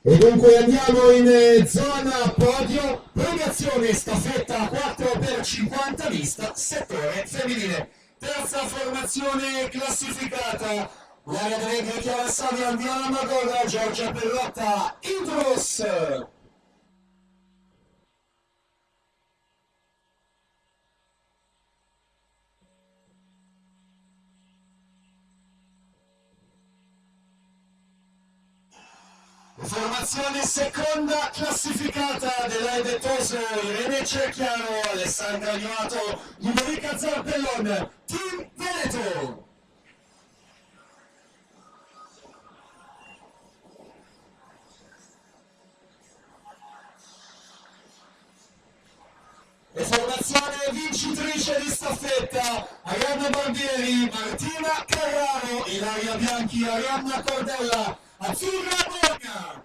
E dunque andiamo in zona podio, premiazione staffetta 4x50 mista, settore femminile. Terza formazione classificata, l'area delle Greche Alassani, Andiana Magolla, Giorgia Perrotta, Idrus. Formazione seconda classificata della Edetoso, Irene Cerchiaro, Alessandra Gnoato, Ludovica Zarpellon, Team Veneto. E formazione vincitrice di staffetta, Arianna Barbieri, Martina Carraro, Ilaria Bianchi, Arianna Cordella, Azzurra Bologna.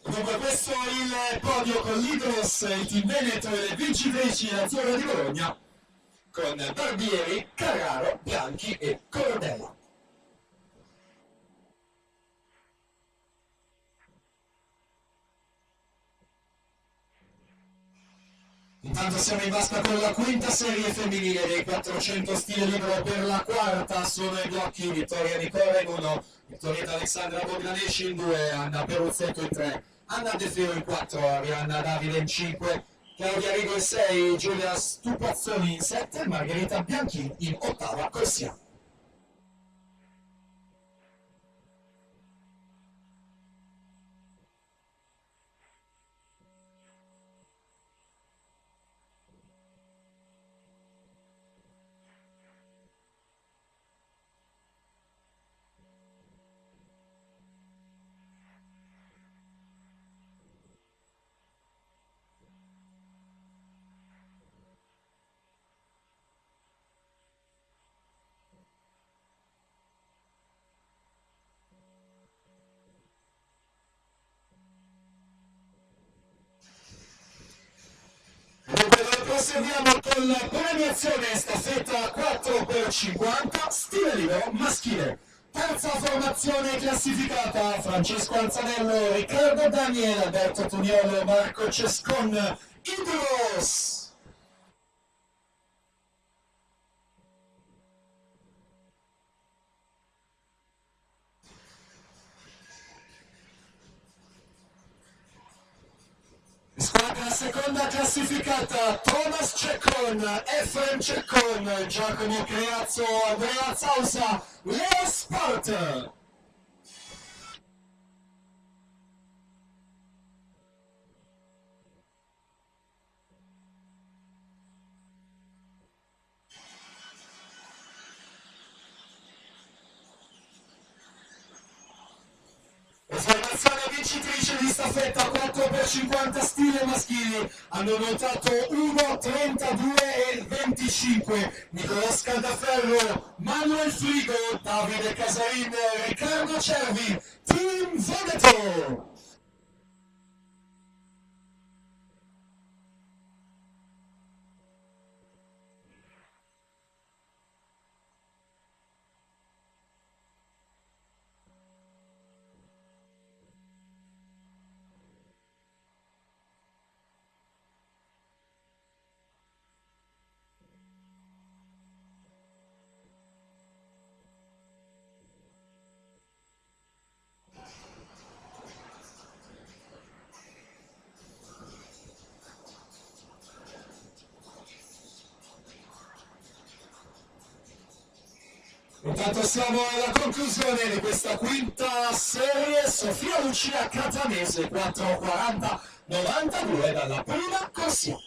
Dunque questo è il podio con l'Idros, il Team Veneto e le vincitrici Azzurra di Bologna, con Barbieri, Carraro, Bianchi e Cordella. Intanto siamo in vasca con la quinta serie femminile dei 400 stile libero. Per la quarta sono i blocchi Vittoria Nicola in 1, Vittorietta Alessandra Bogdanesci in 2, Anna Peruzzetto in 3, Anna De Feo in 4, Arianna Davide in 5, Claudia Rigo in 6, Giulia Stupazzoni in 7, Margherita Bianchi in 8ª corsia. Proseguiamo con la premiazione staffetta 4x50 stile libero maschile. Terza formazione classificata, Francesco Anzanello, Riccardo Daniel, Alberto Tuniolo, Marco Cescon, Idros. Squadra seconda classificata, Thomas Ceccon, Efrem Ceccon, Giacomo Creazzo, Andrea Zausa, Leo Sport. Formazione vincitrice di staffetta 4x50 stile maschili, hanno notato 1, 32 e 25, Nicolò Scaldaferro, Manuel Frigo, Davide Casarin, Riccardo Cervi, Team Veneto. Intanto siamo alla conclusione di questa quinta serie, Sofia Lucia Catanese 4:40-92 dalla prima corsia.